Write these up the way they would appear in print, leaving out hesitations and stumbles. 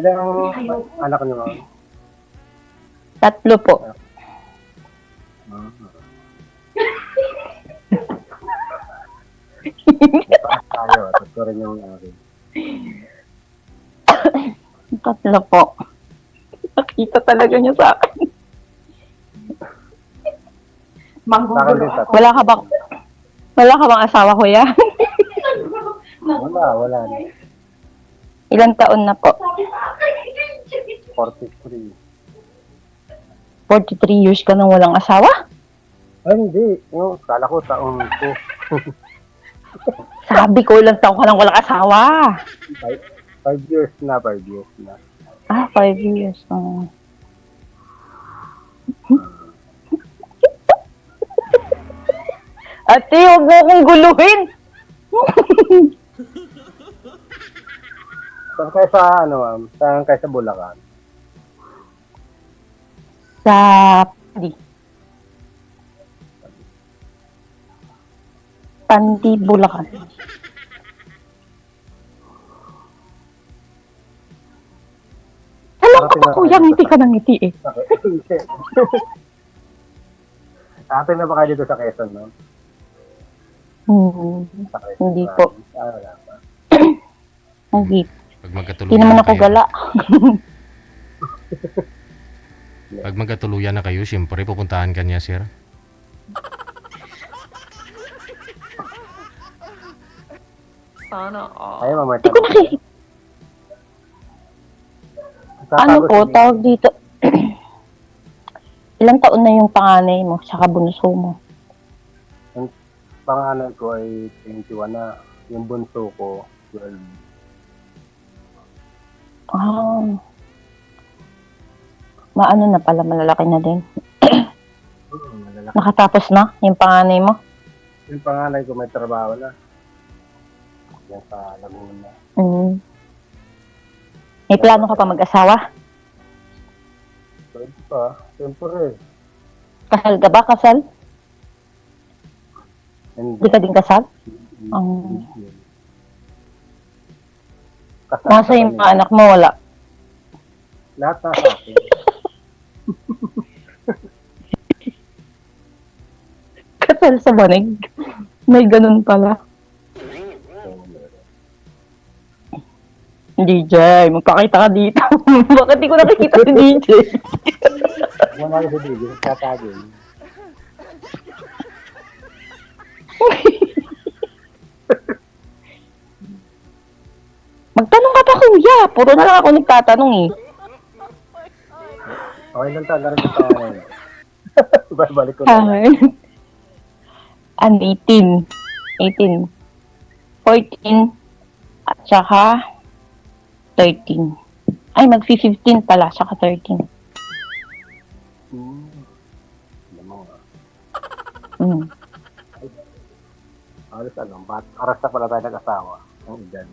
Ilang anak niyo, ma'am? 3 po. Tayo, ito rin yung akin. 3 po. Nakita talaga niya sa akin. Manggugulo ako. Wala ka bang asawa, kuya? Wala na. Ilang taon na po? 43. 43 years ka nang walang asawa? Ay, hindi. Yung, kala ko taon ko. Sabi ko, ilang taon ka nang walang asawa? 5 years na, 5 years na. 5 years. Oh. Ate, huwag mo akong guluhin! Saan kayo sa, ma'am? Saan kayo sa Bulacan? Sa... Pandi, Bulacan. Alam ko ba, kuya, ngiti ka ng ngiti eh. Atin na ba kayo dito sa Quezon, no? Sa Quezon, Hindi po. Wala pa. Hindi. Pag magkatuluyan Hindi naman na ako kayo, gala. Pag magkatuluyan na kayo, siyempre pupuntahan ka niya, sir. Sana all. Ay, mamaya Hindi ko nakikita. Ano po, tawag dito. Ilang taon na yung panganay mo, saka bunso mo? Panganay ko ay 21 na. Yung bunso ko, 12. Maano na pala, malalaki na din. Malalaki. Nakatapos na yung panganay mo? Yung panganay ko may trabaho na. Yan sa Laguna. May plano ka pa mag-asawa? Pwede pa. Siyempre. Kasal ka ba? Kasal? Hindi. Hindi ka din kasal? Kasal Nasa ka yung ba mga anak mo, wala. Lahat na sa akin. Kasal sa banig? May ganun pala. DJ, magpakita ka dito. Bakit di ko nakikita si DJ? Wala ko sa bibig. Nagtatagin. Magtanong ka pa, kuya. Puro na lang ako nagtatanong eh. Okay lang talaga rin sa panganay. Balik ko na. Ano, 18. 18. 14. At saka 13. Ay, mag-15 pala, saka 13. Alas aras na pala tayo nag-asawa. Ang edad.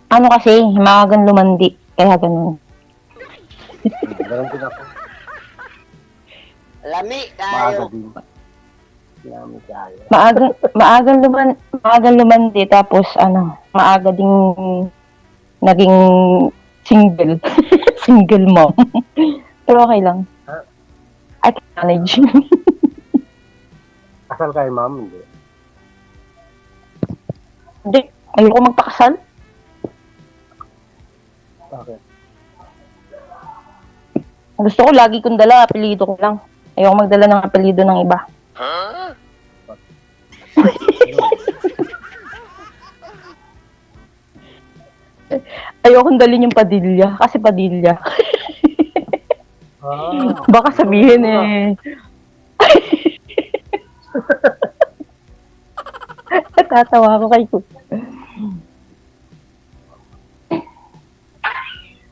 Ano kasi, maagang lumandi. Kaya ganun. Ganun din ako. Lami Maaga tayo. din. Lami tayo. Maagang lumandi. Tapos, maaga ding naging single. Single mom. Pero okay lang. I can manage. Kasal kayo, ma'am? Hindi. Hindi. Ayoko magpakasal. Bakit? Gusto ko lagi kong dala, apelido ko lang. Ayoko magdala ng apelido ng iba. Ayoko dalhin yung Padilla. Kasi Padilla. Baka sabihin eh. Natatawa ako kay Kuya.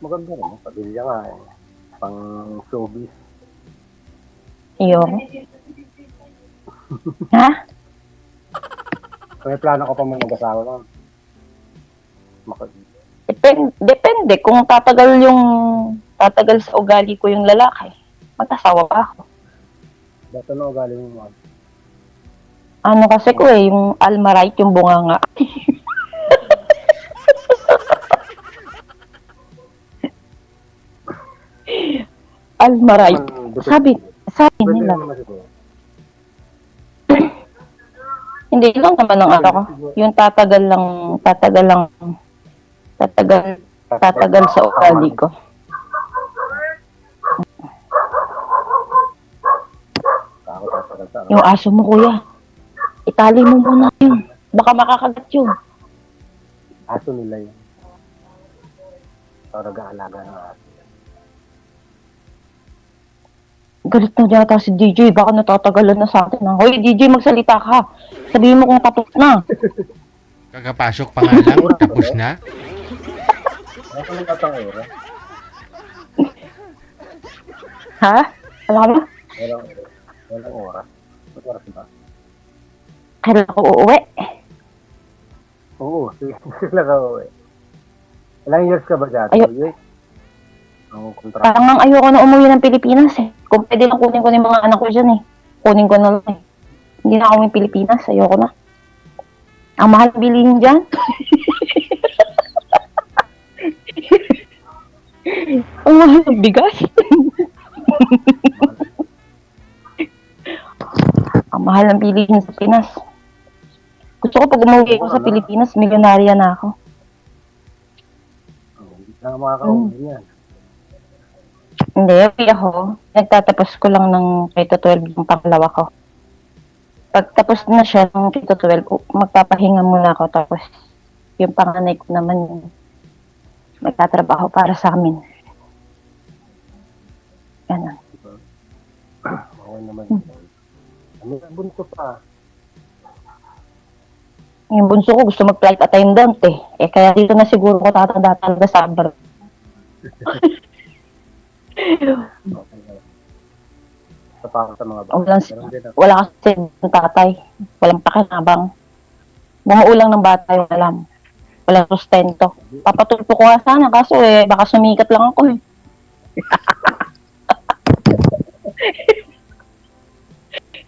Maganda naman. Padilya nga eh. Pang showbiz. Ayoko. Ha? May plano ko pa mga mag-asawa, ma'am. Depende. Kung tatagal sa ugali ko yung lalaki, mag-asawa pa ako. Ba't ano ugali mo, ma'am? Ano kasi ko eh, yung almarite, yung bunganga. Almaray. Depende. Sabi Pwede nila. naman siguro. Hindi lang naman ang ano ko. Yung tatagal sa ugali ko. Ako tatagal sa Yung aso mo, kuya. Itali mo muna yun. Baka makakagat yun. aso nila yun. Ako nag-aalaga ng aso. Galit na yata si DJ. Baka natatagalan na sa atin. Ha? Hoy, DJ, magsalita ka. Sabihin mo kung tapos na. Kakapasok pa nga lang, tapos na. Ako lang katang oras. Ha? Alam mo? Walang oras. Walang oras ba? Kailan ako uuwi? Oo, sila ka uwi. Ilang years ka ba dyan? Ayo. Ang kontrata. Parang ang ayoko na umuwi ng Pilipinas eh. Kung pwede lang kunin ko yung mga anak ko dyan eh. Kunin ko na lang eh. Hindi na ako yung Pilipinas. Ayoko na. Ang mahal ng bilihin dyan. Ang mahal ng bigas. Ang mahal ng bilihin sa Pinas. Gusto ko pag umuwi ko sa Pilipinas, milyonarya na ako. Hindi na makakauwi yan. Hindi, uwi ako. Nagtatapos ko lang ng K-12 yung pangalawa ko. Pag tapos na siya ng K-12, magpapahinga muna ako. Tapos yung panganay ko naman, magtatrabaho para sa amin. Ganun. Okay naman. Ano yung bunso pa? Yung bunso ko gusto mag-flight attendant eh. Eh kaya dito na siguro ko tatanda talaga sa abroad. Sa pa sa mga bata. Walang, Meron din ako. wala kasi ng tatay. Walang pakinabang. Bumuulang ng bata yung alam. Walang sustento. Papatulpo ko nga sana kaso eh baka sumikat lang ako eh.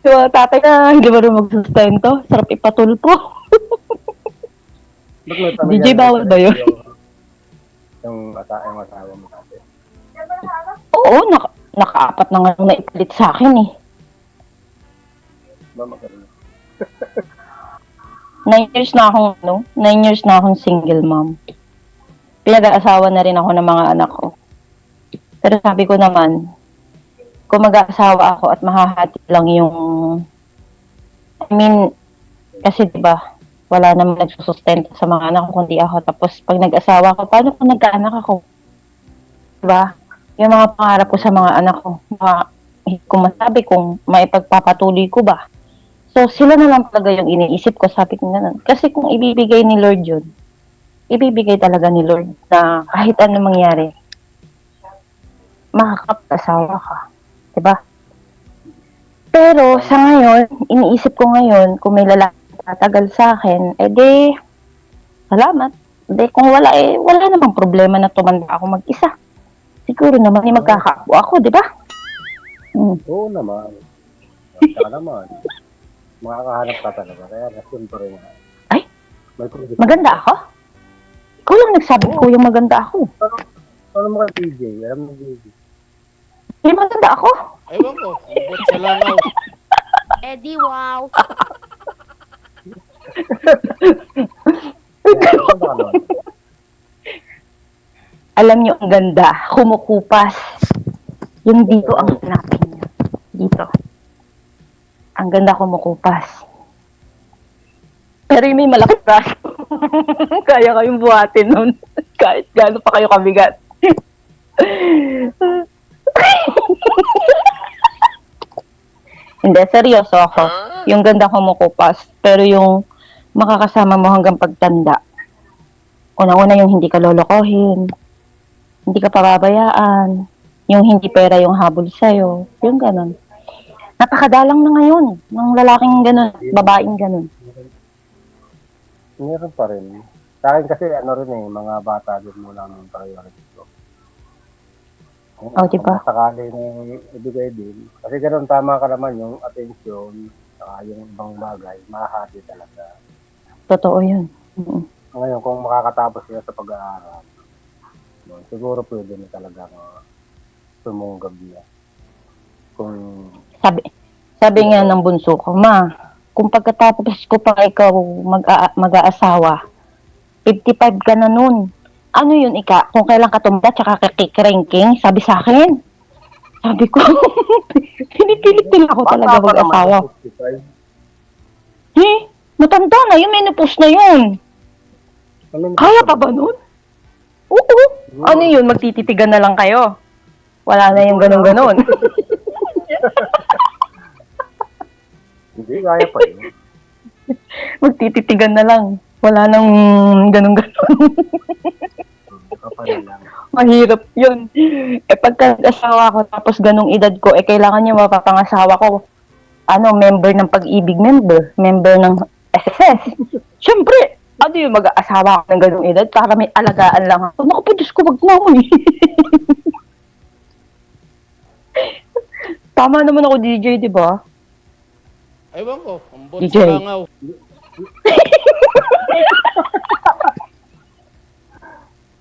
Yung mga tatay na hindi ba rin magsustento? Sarap ipatulpo. Ba't may pamilya DJ, bawal ba yun? Yung asawa mo kasi. Oo, nakaapat na nga nung naipalit sa akin eh. Ba magkaroon? 9 years na akong, 9 years na akong single mom. Pinag-aasawa na rin ako ng mga anak ko. Pero sabi ko naman, kung mag-aasawa ako at mahahati lang yung, kasi diba, wala namang nagsusustento sa mga anak ko kundi ako. Tapos pag nag-asawa ako, paano kung nagkaanak ako? Diba? Yung mga pangarap ko sa mga anak ko, kung masabi kung maipagpapatuloy ko ba. So, sila na lang talaga yung iniisip ko, sabi ko na. Kasi kung ibibigay ni Lord yun, ibibigay talaga ni Lord na kahit ano mangyari, makakapag-asawa ka. Diba? Pero sa ngayon, iniisip ko ngayon, kung may lalaki tatagal sa akin, edi, salamat. Edi, kung wala, wala namang problema na tumanda ako mag-isa. Siguro naman, magkakaapo ako, diba? Oo naman. Saka naman. Makakahanap ka talaga. Kaya nasun pa rin. Ay, may condition. maganda ako? Ikaw lang nagsabi ko yung maganda ako. Ano mo kay PJ? Alam mo PJ? Hindi maganda ako. Ewan ko, ubot sa langaw. Eddie, wow. Alam niyo, ang ganda. Kumukupas. Yung dito ang hanapin niyo. Dito. Ang ganda kumukupas. Pero yung may malaki braso. Kaya kayong buhatin nun. Kahit gano'n pa kayo kabigat. Hindi, seryoso ako. Yung ganda kumukupas. Pero yung makakasama mo hanggang pagtanda. Una-una yung hindi ka lolokohin. Hindi ka pababayaan. Yung hindi pera yung habol sa'yo. Yung ganun. Napakadalang na ngayon ng lalaking ganun, babaeng ganun. Meron pa rin. Sa akin kasi ano rin mga bata din mo lang yung priority ko. Diba? Kung sakali na ibigay din. Kasi ganun tama ka naman yung attention, saka yung ibang bagay, mahahati talaga. Totoo yun. Ngayon, kung makakatapos sila sa pag-aaral, siguro pwede na talaga sumunggab na. Kung Sabi nga ng bunso ko, ma, kung pagkatapos ko pa ikaw mag-aasawa, 55 ka na nun. Ano yun, Ika? Kung kailan ka tumanda, tsaka kikirengking, sabi sa akin. Sabi ko, pinipilit nila ako talaga bata pa naman mag-asawa. sa 65. Matanda na yun, menopause na yun. Ano yung Kaya pa ba nun? Oo. Ano yun, magtititigan na lang kayo. Wala na yung ganun-ganun. Hindi, kaya pa yun. Magtititigan na lang. Wala nang ganun-ganun. Kapal lang. Mahirap yun. Pagka nag-asawa ko, tapos ganung edad ko, kailangan niya mapapangasawa ko. Member ng Pag-ibig member ng SSS. Siyempre, yung mag-aasawa ko ng ganung edad para may alagaan lang ako. Naku po, Diyos ko, wag na ako eh. Tama naman ako, DJ, di ba? Ewan ko, ambot DJ. sa langaw.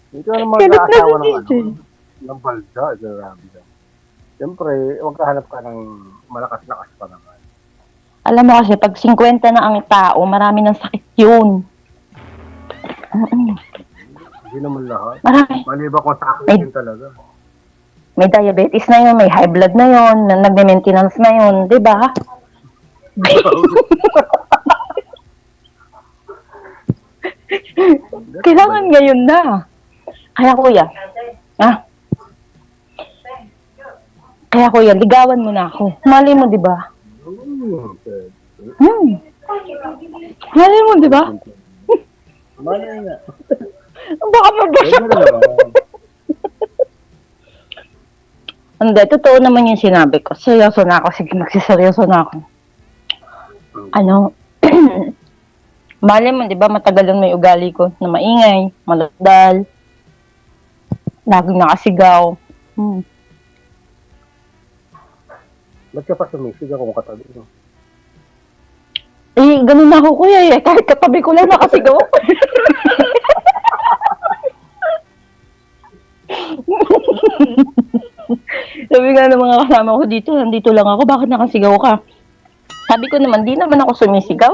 Hindi ka naman Galit na mag-aasawa si ng DJ. ng balda. Grabe ka. Siyempre, huwag kahanap ka ng malakas-lakas pa naman. Alam mo kasi, pag 50 na ang tao, marami ng sakit yun. Hindi naman lahat. Marami. Maliba kung sa akin Ay. yun talaga. May diabetes na yun, may high blood na yun, nagme-maintenance na yun, di ba? Kailangan ngayon na. Kaya kuya, Kaya kuya, ligawan mo na ako. Mali mo, di ba? Mali mo, di ba? Malay nga. Baka mabasa Pwede na naman. Hindi, totoo naman yung sinabi ko. Seryoso na ako. Sige, magsiseryoso na ako. Mali mo, di ba, matagal lang may ugali ko na maingay, maladal, laging nakasigaw. Ba't ka pa sumisigaw kung katabi mo? Ganun na ako, kuya, eh. Kahit katabi ko lang nakasigaw. Sabi nga ng mga kasama ko dito, nandito lang ako, bakit nakasigaw ka? Sabi ko naman, di naman ako sumisigaw.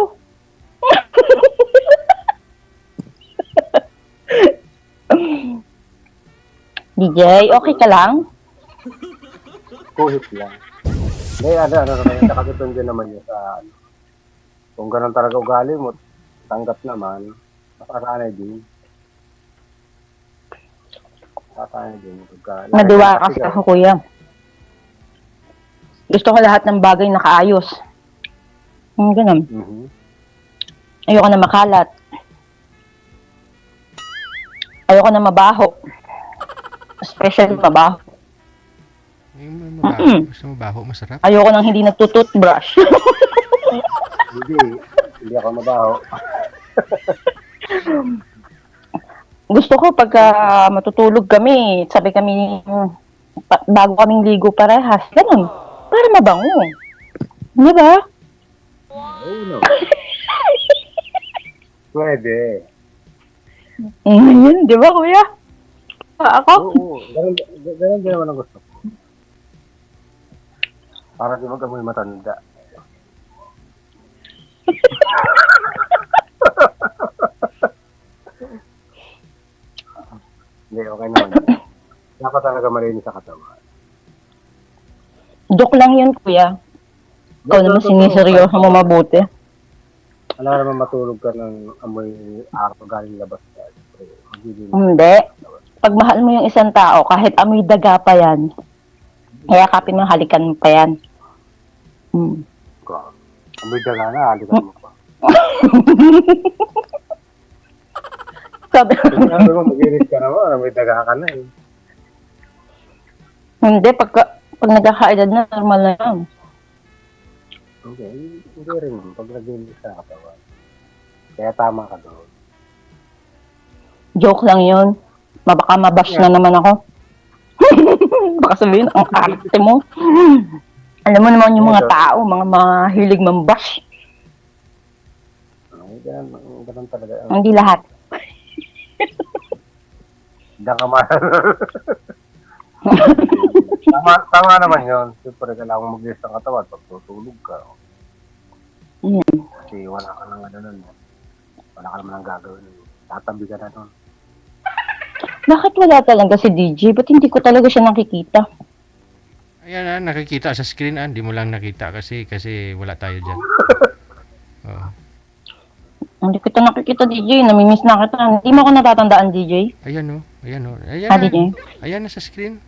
DJ, okay ka lang? Kuhit lang. Hindi, naman yun. Nakadepende naman yun sa kung ganun talaga ugali mo, tanggap naman, nakasanay din. Nakasanay din. Nadiwa kasi ako, kuya. Gusto ko lahat ng bagay nakaayos. Ganun. Mhm. Ayoko na makalat. Ayoko na mabaho. Especially mabaho. Yung mabaho, gusto mo baho, masarap. Ayoko nang hindi nagtututbrush. Hindi ako mabaho. Gusto ko pagka matutulog kami, sabi kami, bago kaming ligo parehas. Ganun. Para mabango. Di ba? Oh, no. Pwede. Yun, di ba, kuya? Ako? Oo. Ganun din naman ang gusto ko. Para di mag-amoy matanda. Hindi, okay naman. Dapat talaga malinis sa katawan. Joke lang yun, kuya. Ikaw naman siniseryoso mo mabuti. Alam naman matulog ka ng amoy araw galing labas ka. Hindi. Pag mahal mo yung isang tao, kahit amoy daga pa yan, hayakapin mo, halikan mo pa yan. Amoy daga na, halikan mo pa. Sabi, Sabi mo, mag-inis ka naman, amoy daga ka na eh. hindi, pag nagkakaedad na, normal na yan. Okay, hindi rin. Pag nag-inis ka na katawan. Kaya tama ka doon. Joke lang yun. Baka mabash na naman ako. Baka sabihin, ang arte mo. Alam mo naman yung mga tao, mga hilig mambash. Ay, ganun talaga. Hindi lahat. Diyan ka mahal. Tama naman yun. Siyempre, kailangan mo mag-rest ng katawan pag tutulog ka. Kasi wala ka nang ano nun. Wala ka naman ang gagawin. Tatabi ka na nun. Bakit wala talaga si DJ? Ba't hindi ko talaga siya nakikita? Ayan na, nakikita sa screen. Hindi mo lang nakita kasi wala tayo dyan. Oo. Hindi kita nakikita, DJ. Namimiss na kita. Hindi mo ako natatandaan, DJ. Ayan o. Ayan o. Ayan Ha, na. DJ? Ayan na sa screen.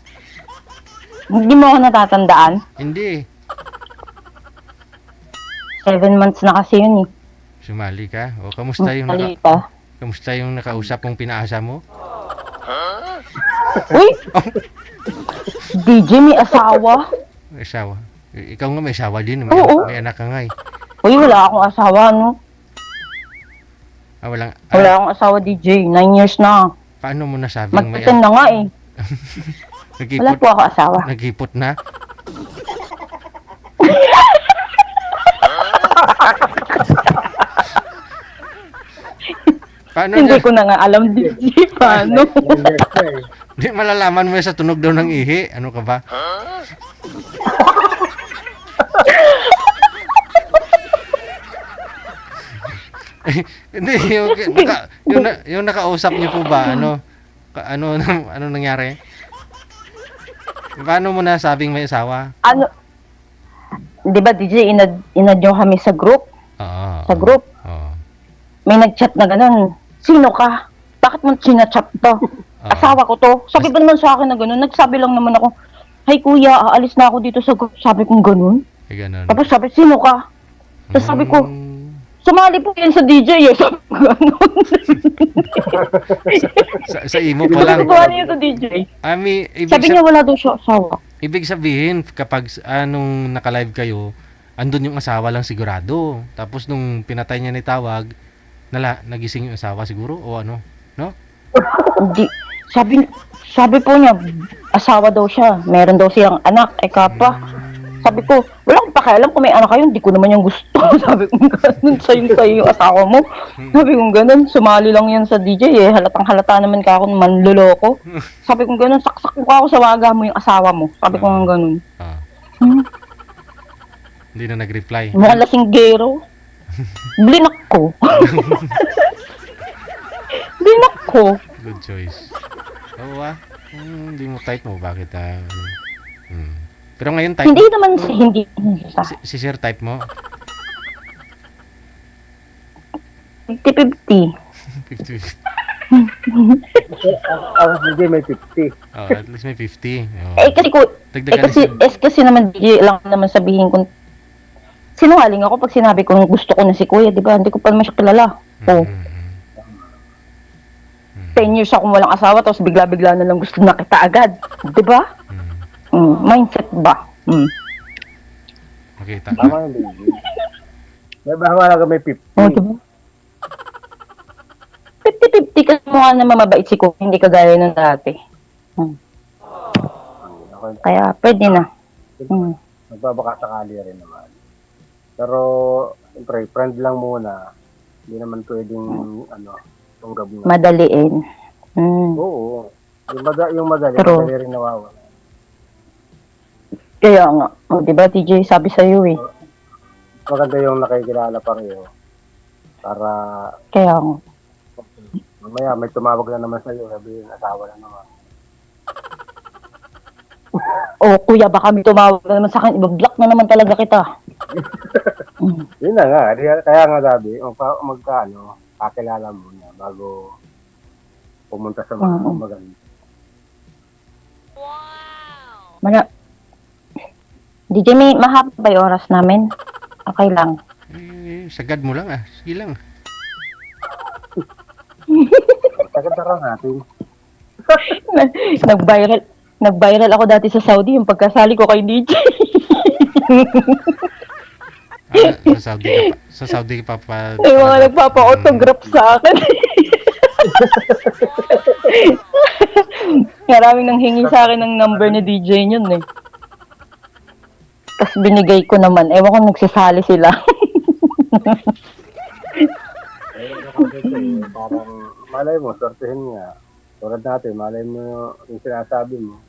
Hindi mo ako natatandaan. Hindi. 7 months na kasi yun eh. Sumali ka. O, kamusta yung, Mali pa. kamusta yung nakausap mong pinaasa mo? Uy! DJ, may asawa. May asawa. Ikaw nga may asawa din. Oo. May anak ka nga eh. Uy, wala akong asawa, no? Walang, Wala akong asawa, DJ. 9 years na. paano mo nasabing may Mag-10 na nga eh. Wala nagipot, po ako asawa. nagipot na? Paano Hindi niya? ko na nga alam, DJ. Paano? Di malalaman mo yan sa tunog daw ng ihi. Ano ka ba? Hindi, yung nakausap niyo po ba, ano nangyari? Paano mo nasabing may asawa? Ano? Di ba, DJ, inad nyo kami sa group? Oo. Sa group? Oo. May nag-chat na ganun. Sino ka? Bakit mo sinachat to? Asawa ko to. Sabi ba naman sa akin na ganun? Nagsabi lang naman ako, "Hay kuya, aalis na ako dito sa group." Sabi kong ganun. Ay, ganun. Tapos sabi, "Sino ka?" Tapos sabi ko, "Sumali po yan sa DJ eh." Sabi ko ganun. sa imo pa lang. Sumali yan sa DJ. Ami, Sabi niya wala daw siya asawa. ibig sabihin, kapag anong naka-live kayo, andun yung asawa lang sigurado. Tapos nung pinatay niya ni tawag, nagising yung asawa siguro o ano? No? Hindi. Sabi po niya, asawa daw siya. Meron daw siyang anak, kapa. Sabi ko, wala akong pakialam kung may anak kayo, hindi ko naman yung gusto. Sabi ko, ganun sa'yo yung asawa mo. Sabi ko, ganun, sumali lang yan sa DJ eh. Halatang halata naman ka ako, manluloko. Sabi ko, ganun, saksak mo ka ako sa waga mo yung asawa mo. Sabi ko, ganun. Ah. Hmm, Hindi na nag-reply. mukhang lasinggero. Blinak ko. Blinak ko. Good choice. Oo hindi mo type mo. Bakit Pero ngayon type Hindi naman hindi. si Sir type mo. 50-50. 50. Hindi, may 50. Oh, at least may 50. Oh. Kasi Dagdagan kasi naman DJ lang naman sabihin kung sinungaling ako pag sinabi ko gusto ko na si Kuya, di ba? Hindi ko pa naman siya kilala. Oh, 10 years akong walang asawa tapos bigla-bigla na lang gusto na kita agad. Di ba? Mindset ba? Makita. Tama yung baby. May bahama lang may 50. Oh, di ba? 50-50 kasi mukha na mabait si Kuya, hindi kagaya ng dati. Okay. Kaya pwede na. Nagbabaka-sakali rin naman. Pero, siyempre, friend lang muna. Hindi naman pwedeng, tunggab na. Madaliin. Oo. Yung madali, True. madali rin nawawala. Kaya nga. O, di ba, TJ, sabi sa'yo eh. Maganda yung nakikilala pareho. Para, Kaya nga. mamaya may tumawag na naman sa'yo, sabihin, asawa na naman. O, kuya, baka may tumawag na naman sa akin, ibablock na naman talaga kita. Yun na nga. Kaya nga sabi, kakilala mo na bago pumunta sa mga maganda. DJ, may mahaba ba yung oras namin? Okay lang. Sagad mo lang Sige lang. Sagad na lang natin. Nag-viral ako dati sa Saudi yung pagkasali ko kay DJ. Sa Saudi ka pa. May mga nagpapa-autograph sa akin. Maraming nang hingi sa akin ng number ni DJ yun eh. Tapos binigay ko naman. Ewan ko nagsasali sila. Parang malay mo, sortehin nga. Tulad natin, malay mo yung sinasabi mo.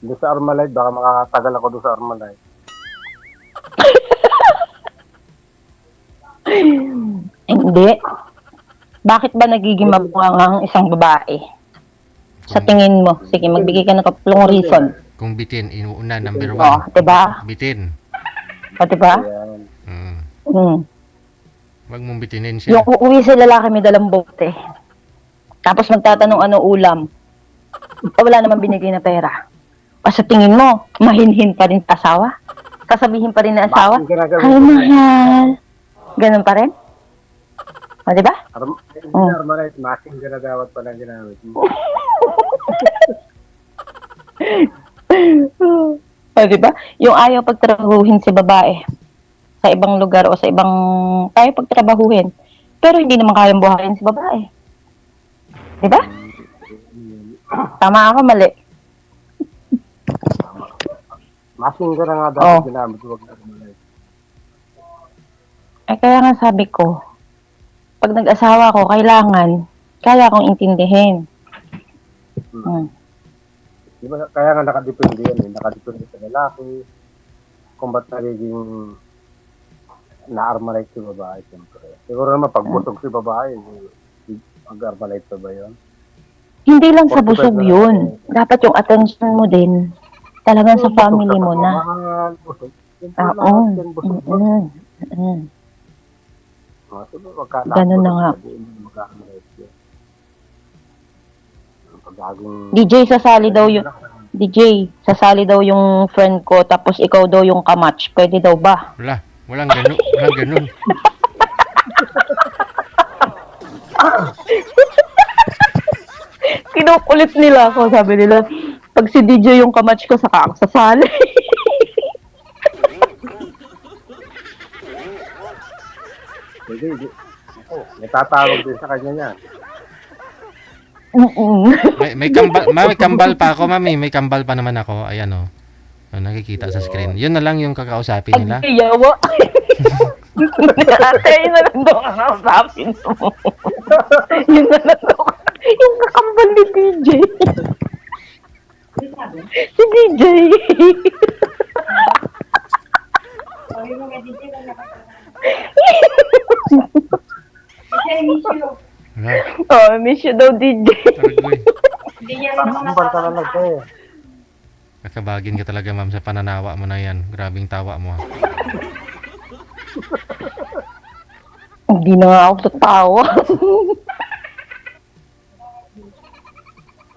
Doon sa Armalite, baka makakatagal ako doon sa Armalite. Hindi. Bakit ba nagiging mabunga ang isang babae? Sa tingin mo, sige, magbigay ka ng tatlong reason. Kung bitin, inuuna, number Oh, 1. 'di ba? Bitin. O, 'di ba? Ayan. Mm. Hmm. Wag mong bitinin siya. Yung uuwi sa lalaki may dalang bote. Tapos magtatanong ano ulam. Wala naman binigay na pera. O sa tingin mo, mahinhin pa rin sa asawa? Sasabihin pa rin ng asawa, Masking ka na gawin. ay mahal. Ganun pa rin? O, di ba? Hindi na Armalite, masking ka na dapat pala ginamit mo. O, di ba? Yung ayaw pagtrabahuhin si babae sa ibang lugar o sa ibang tayo pagtrabahuhin. Pero hindi naman kayang buhayin si babae. Di ba? Tama ako, mali. Masking ka na nga Oh. dapat ginamit. Huwag na Armalite. Eh, kaya nga sabi ko, pag nag-asawa ko, kaya akong intindihin. Hmm. Di ba, kaya nga nakadepende yan eh. Nakadepende sa lalaki. Kung ba't nagiging na-Armalite si babae, siyempre. Siguro naman pag busog si babae, mag-Armalite pa ba yun? Hindi lang sa 45 busog na yun. lang. Dapat yung attention mo din, talagang sa family mo na. Busog. Siyempre Ah, lahat oo. yan busog. Ganun na nga. Mag-Armalite yun. Pagaging... DJ, sasali daw yung friend ko, tapos ikaw daw yung kamatch. Pwede daw ba? Walang ganun. Walang ganun. Kinukulit nila ako, sabi nila. Pag si DJ yung kamatch ko, saka ako sasali. Hindi. May tatawag din sa kanya niyan. May kambal pa ako, mami. May kambal pa naman ako. Ayan, oh. Oh, nakikita sa screen. Yun na lang yung kakausapin nila. Ay, yawa. Ate, yun na lang daw ang kausapin mo. Yun na lang daw. Yung kakambal ni DJ. Si DJ. Wala. Oh, miss you daw, DJ. Agoy. Kambal ka na lang eh. Kakabagin ka talaga, ma'am, sa pananawa mo na yan. Grabing tawa mo. Hindi na nga ako tatawa.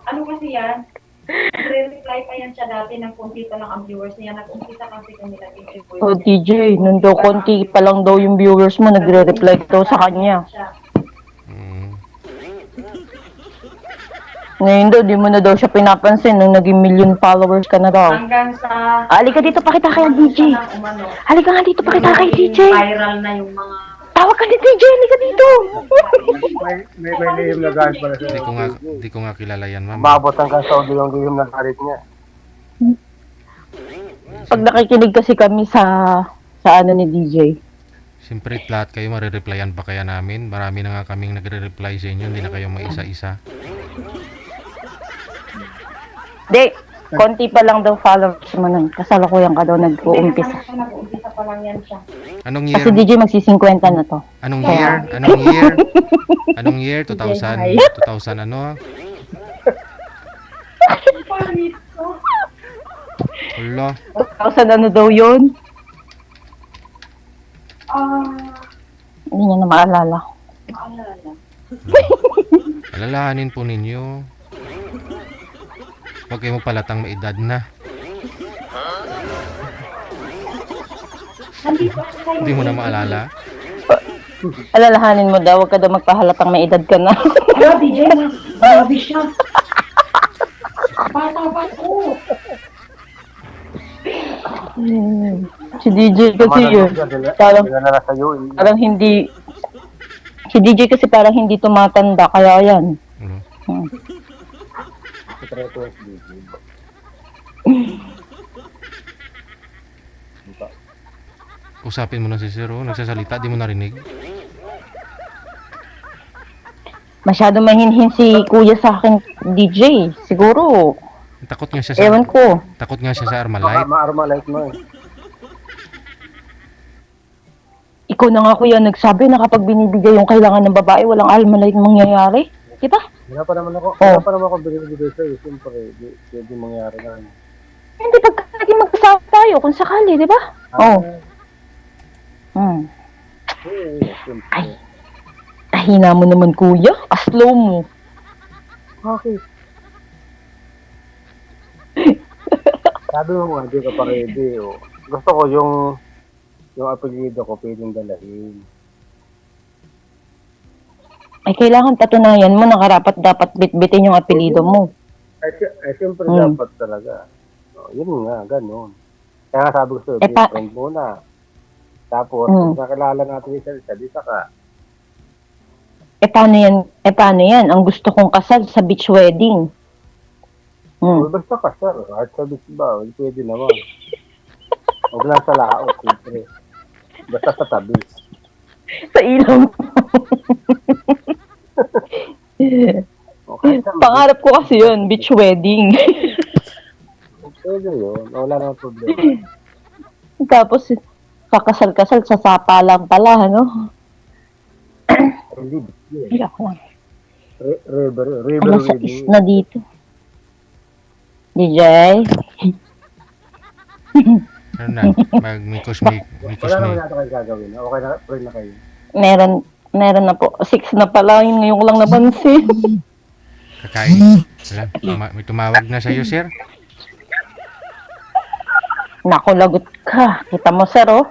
Ano kasi yan? Nagre-reply pa yan siya dati ng konti pa lang ang viewers niya. Nag-umpisa kasi kanila yung Oh, DJ, nung daw konti pa lang daw yung viewers mo, nagre-reply daw sa kanya. Mm. Ngayon daw, di mo na daw siya pinapansin nung naging million followers ka na daw. Hanggang sa... Halika dito, pakita kay DJ. Umano, Halika nga dito, pakita kay naging DJ. viral na yung mga... Tawag ka ni DJ, halika dito. May lihim na galit pala siya. Di ko nga kilala yan, ma'am. Mabot hanggang sa audio yung lihim na galit niya. Pag nakikinig kasi kami sa ano ni DJ. Siyempre, lahat kayo marireplyan pa kaya namin. Marami na nga kaming nagre-reply sa inyo. Hindi na kayo maisa-isa. Di, konti pa lang daw followers mo nun. Kasalukuyan ka daw nag-uumpisa. Nag-uumpisa pa lang yan siya. Anong year? Kasi DJ magsi-50 na to. Anong year? Anong year? Anong year? 2000? 2000 ano? Wala. 2,000 ano daw yun? Hindi niya na maalala. Alalahanin po ninyo. Huwag kayo magpalatang maedad na. Hindi mo na maalala. Alalahanin mo daw, huwag ka daw magpahalatang may edad ka na. Pero DJ, grabe siya. Bata pa ko. Si DJ kasi yun. Parang hindi, si DJ kasi parang hindi tumatanda, kaya yan. Ano? Usapin mo na si Zero. Nagsasalita, di mo narinig. Masyado mahinhin si kuya sa akin, DJ. Siguro, Takot nga siya sa Ewan ko. takot nga siya sa Baka Armalite. ma-Armalite mo eh. Ikaw na nga kuya nagsabi na kapag binibigay yung kailangan ng babae, walang Armalite mangyayari. Di ba? Wala pa naman ako, Oh. wala pa naman ako binibigay sa'yo. Siyempre, di mangyari na. Hindi pagka naging magkasama tayo kung sakali, di ba? Oh. Hmm. Siyempre. Ay. Tahina mo naman kuya. Aslow mo. Bakit? Sabi mo nga, di ka pa ready. Oh. Gusto ko yung apelyido ko pwedeng dalahin. Ay, kailangan patunayan mo na karapat-dapat bitbitin yung apelido mo. Ay siyempre Hmm. dapat talaga. Oh, yun nga, ganun. Kaya nga sabi ko sa'yo, Eh, best friend muna. Tapos, Hmm. nakilala natin isa-isa, di saka. Paano yan? Paano yan? Ang gusto kong kasal sa beach wedding. Oh, basta ka, sir. Kahit sa beach ba, pwede naman. Huwag lang sa laot, siyempre. Basta sa tabi. Sa ilaw. Okay, Pangarap ko kasi yun, beach wedding. pwede yun. Wala namang problema. Tapos, kakasal-kasal sa sapa lang pala, ano? Hindi, yun. Ay, ako lang. River Alas wedding. 6 na dito. DJ? Ano na, mikos Wala naman may natin kayo gagawin. Okay na, pray na kayo. Meron na po. 6 na pala. Yun ngayon ko lang napansin. kakain. Wala, may tumawag na sa'yo, sir. Naku, lagot ka. Kita mo, sir, oh.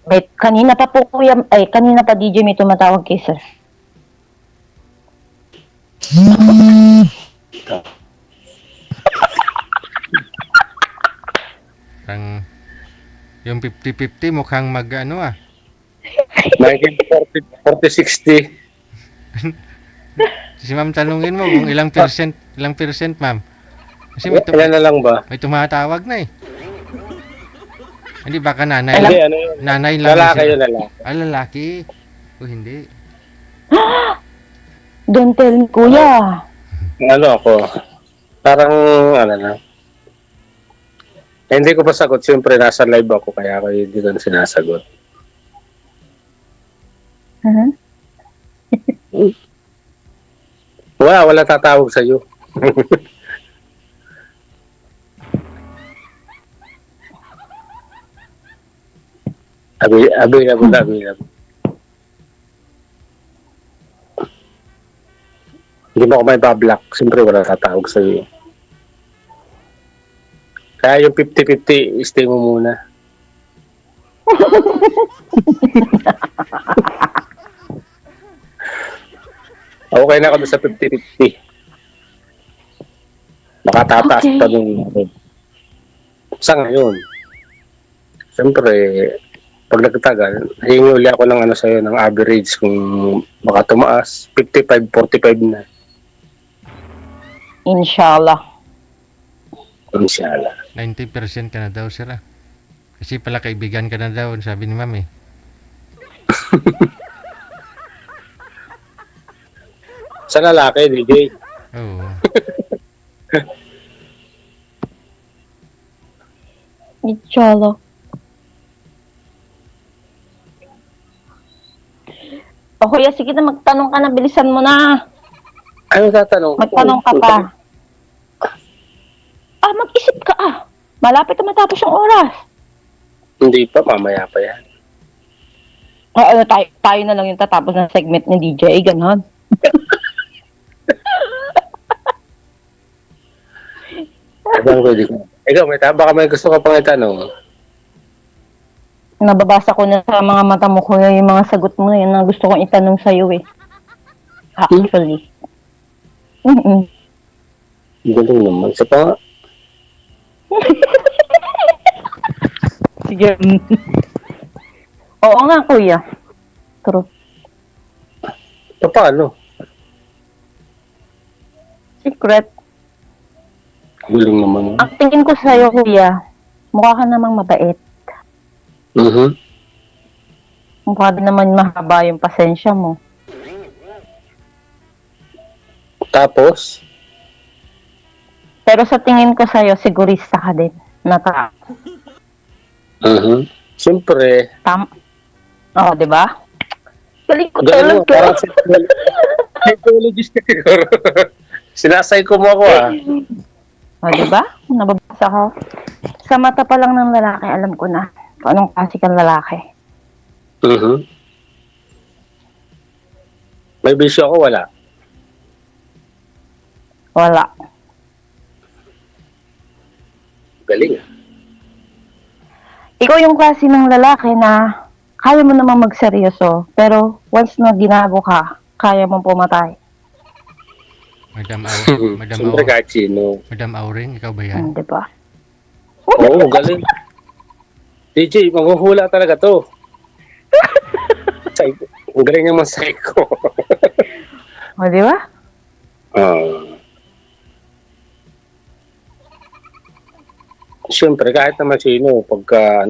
Wait, kanina pa po, kuya. Ay, kanina pa, DJ, may tumatawag kay sir. Parang yung 50-50 mukhang ano ah. 1940-60. Si ma'am tanungin mo kung ilang percent ma'am. Kasi Ilan na lang ba? may tumatawag na eh. Hindi baka nanay Alam- lang. Hindi, ano yun? Nanay lang. Lalaki siya. yun, lalaki. Ah, lalaki. O hindi. Don't tell me, kuya. Ano ako? Parang, ano na. Hindi ko pa sagot. Siyempre, nasa live ako, kaya ako hindi ko na sinasagot. Mhm. Wala tatawag sa'yo. Available. Hindi mo ako may bablock. Siyempre, wala tatawag sa'yo. Kaya yung 50-50, stay mo muna. Okay na kami sa 50-50. Makatataas Okay. pa nung sa ngayon. Siyempre, pag nagtagal, hingi uli ako ng sa'yo, ng average kung baka tumaas, 55-45 na. Inshallah. Inshallah. 90% ka na daw sir ah. Kasi pala kaibigan ka na daw, sabi ni ma'am eh. Sa lalaki, DJ. Oo. Inshallah. O kuya, sige na magtanong ka na. Bilisan mo na. Ano tatanong? Magtanong ka pa. Mag-isip ka Malapit na matapos yung oras. Hindi pa, mamaya pa yan. Tayo na lang yung tatapos ng segment ni DJ. Ganon. Ibang pwede ko. Ikaw, baka may gusto ka pang itanong. Nababasa ko na sa mga mata mo, kuya, yung mga sagot mo na yun na gusto kong itanong sa'yo eh. Actually. Mm-mm. Galing naman. Sa pa, Sige. Oo nga, kuya. True. paano? Secret. Galing naman. Ang tingin ko sa'yo, kuya, mukha ka namang mabait. Mhm. Mukha din naman mahaba yung pasensya mo. Tapos, Pero sa tingin ko sa'yo, sigurista ka din. Na Siyempre, Oo, di ba? Galing ko galing mo, talaga. parang psychologist ka siguro. Sinasay ko mo ako O, di ba? Nababasa ko. Sa mata pa lang ng lalaki, alam ko na kung anong klase kang lalaki. May bisyo ako, wala. Wala. Galing. Ikaw yung klase ng lalaki na kaya mo naman magseryoso, pero once na ginago ka, kaya mong pumatay. Siyempre kahit sino. Madam Auring, ikaw ba yan? Di ba? Oo, galing. DJ, maghuhula talaga to. Ang galing naman psycho. O, di ba? Siyempre, kahit naman sino, pagka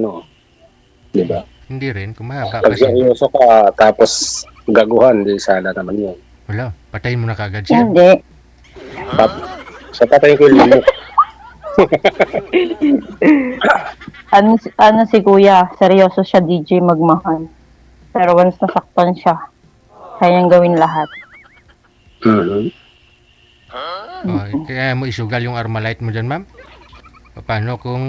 di ba? Hindi rin, kung mahaba Pag kasi. seryoso ka, tapos gaguhan, di sana naman yun. Wala, patayin mo na kagad siya. Hindi. Sa patay ko yung limok. Ano si kuya, seryoso siya DJ magmahal. Pero once nasaktan siya, kayang gawin lahat. Kaya mo isugal yung Armalite mo dyan, ma'am? Paano kung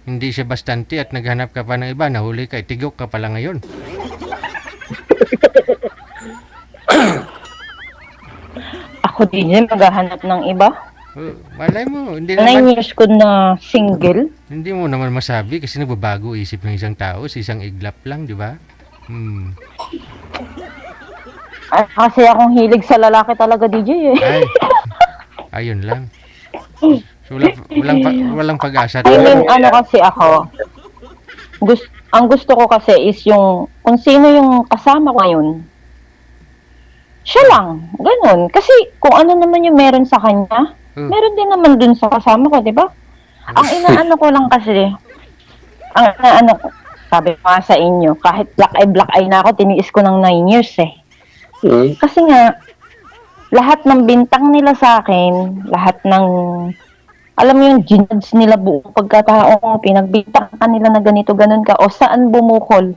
hindi siya bastante at naghanap ka pa ng iba, nahuli ka, tigok ka pala ngayon? Ako DJ, maghahanap ng iba. Malay mo, hindi 9 naman, years ko na single. hindi mo naman masabi kasi nagbabago isip ng isang tao sa isang iglap lang, di ba? Kasi akong hilig sa lalaki talaga DJ eh. Ay, ayun lang. So, walang pag-asa. I mean, ano kasi ako, ang gusto ko kasi is yung, kung sino yung kasama ko ngayon, siya lang, ganun. Kasi kung ano naman yung meron sa kanya, meron din naman dun sa kasama ko, di ba? Ang inaano ko lang kasi, sabi ko nga sa inyo, kahit black eye na ako, tiniis ko ng 9 years eh. Kasi nga, lahat ng bintang nila sa akin, lahat ng, alam mo yung ginudge nila buong pagkatao, pinagbintang nila na ganito, ganun ka, o saan bumukol?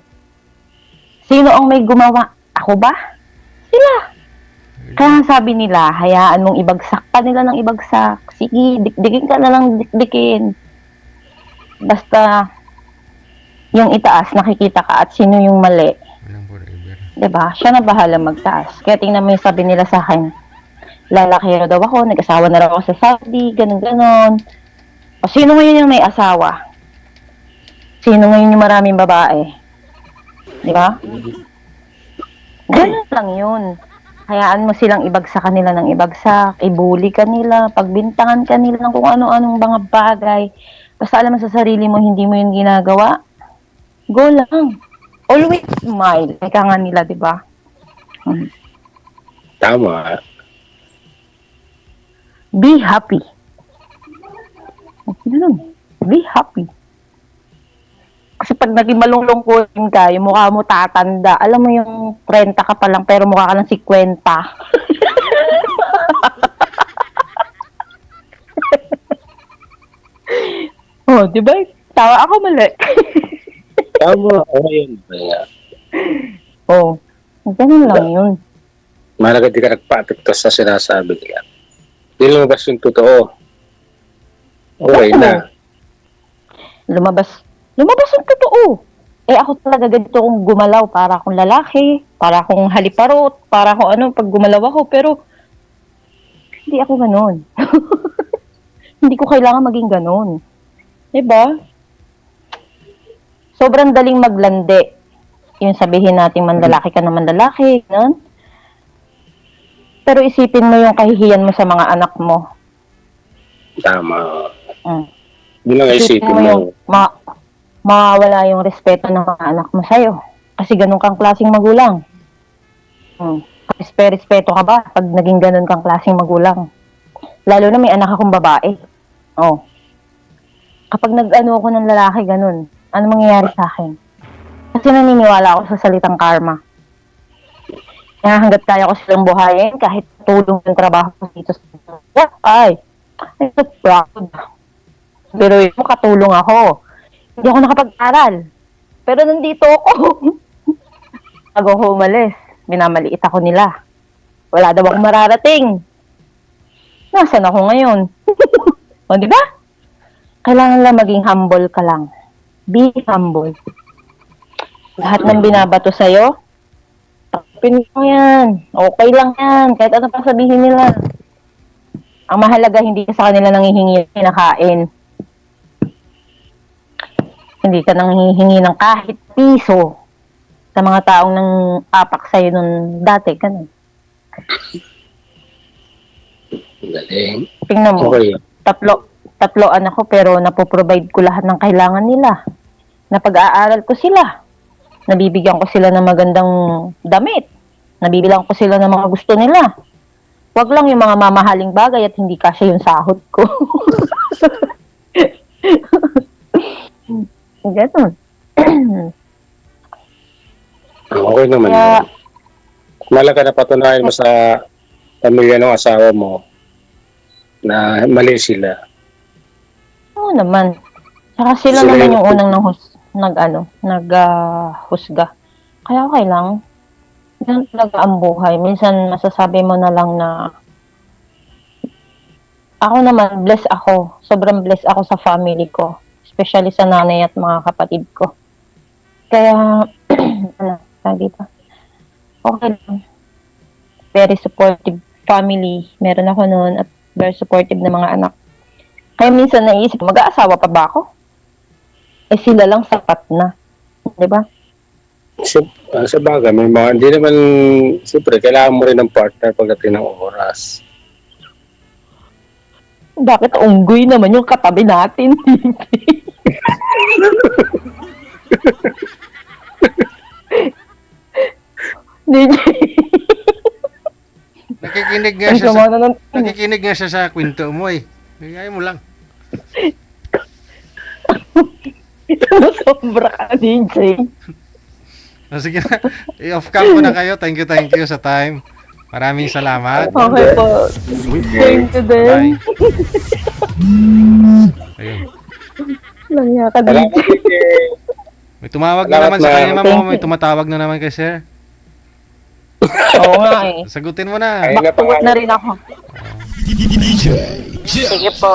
Sino ang may gumawa? Ako ba? Sila. Kaya sabi nila, hayaan mong ibagsak pa nila ng ibagsak. Sige, dikdikin ka na lang dikdikin. Basta, yung itaas, nakikita ka at sino yung mali. Walang forever. Diba? Siya na bahala magtaas. Kaya tingnan mo yung sabi nila sa akin, lalaki daw ako, nag-asawa na raw ako sa Saudi, ganun-ganon. O sino ngayon yung may asawa? Sino ngayon yung maraming babae? Diba? Ganun lang yun. Hayaan mo silang ibagsak kanila ng ibagsak, ibuli kanila, pagbintangan kanila ng kung ano-anong mga bagay. Basta alam mo sa sarili mo, hindi mo yun ginagawa. Go lang. Always smile. Ika nga nila, di ba? Tama. Be happy. Be happy. Kasi pag naging malulungkutin ka, yung mukha mo tatanda. Alam mo yung 30 ka pa lang, pero mukha ka lang 50. Oh, di ba? Tawa ako mali. Tama. Yun. Oh, ganun lang yun. Mahalaga di ka nagpatiktos sa sinasabi niya. Di lumabas yung totoo. Okay na. Lumabas yung totoo. Eh ako talaga ganito kung gumalaw, para akong lalaki, para akong haliparot, para akong ano, pag gumalaw ako, pero hindi ako ganun. Hindi ko kailangan maging ganun. Diba? Sobrang daling maglandi. Yung sabihin natin manlalaki ka na manlalaki, ganun. Pero isipin mo yung kahihiyan mo sa mga anak mo. Tama. Mm. Yun lang isipin mo. yung mawawala yung respeto ng mga anak mo sa'yo. Kasi ganun kang klaseng magulang. Respeto ka ba pag naging ganun kang klaseng magulang? Lalo na may anak akong babae. Oh. Kapag nag-ano ako ng lalaki, ganun. Ano mangyayari sa akin? Kasi naniniwala ako sa salitang karma. Kaya hanggat kaya ko silang buhayin, kahit tulong ng trabaho ko dito sa ay, I'm so proud. Pero yun mo, katulong ako. Hindi ako nakapag-aral. Pero nandito ako. Bago ako umalis, minamaliit ako nila. Wala daw akong mararating. Nasaan ako ngayon? O, di ba? Kailangan lang maging humble ka lang. Be humble. Lahat ng binabato sa'yo, tapin mo yan. Okay lang yan. Kahit ano pa sabihin nila. Ang mahalaga, hindi ka sa kanila nangihingi ng kinakain. Hindi ka nanghihingi ng kahit piso sa mga taong nang apak sa'yo nun dati. Ganun. Galing. Tingnan mo. Okay. Tatlo anak ko pero napoprovide ko lahat ng kailangan nila. Napag-aaral ko sila. Nabibigyan ko sila ng magandang damit. Nabibilang ko sila ng mga gusto nila. Wag lang yung mga mamahaling bagay at hindi kasya yung sahod ko. Ganun. Okay naman. Kaya, Malaga na patunayan mo sa pamilya ng asawa mo na mali sila. oo naman. Saka sila Sila naman yung- yung unang husga. Kaya okay lang. Yan talaga ang buhay. Minsan masasabi mo na lang na ako naman, blessed ako. Sobrang blessed ako sa family ko. Especially sa nanay at mga kapatid ko. Kaya, ano, sabi dito. Okay lang. Very supportive family. Meron ako noon at very supportive na mga anak. Kaya minsan naisip, mag-aasawa pa ba ako? Eh sila lang sapat na. Di ba? Sa bagay, may mga, hindi naman, siyempre, kailangan mo rin ng partner pagdating ng oras. Bakit unggoy naman yung katabi natin? DJ. Nakikinig nga Ang siya sama sa, na ng... nakikinig nga siya sa kwento mo eh. Ayaw mo lang. Sobra ka, DJ. Sige na. I-off cam ko na kayo. Thank you sa time. Maraming salamat. Okay po. Thank you din. Bye. Ayun. Langya ka, Salamat, DJ. DJ. May tumawag na Salamat, naman sa ma'am. kanya, ma'am. May tumatawag na naman kay sir. Oo nga eh. Sagutin mo na. Ayun na Back to work pangalan. na rin ako. Sige po.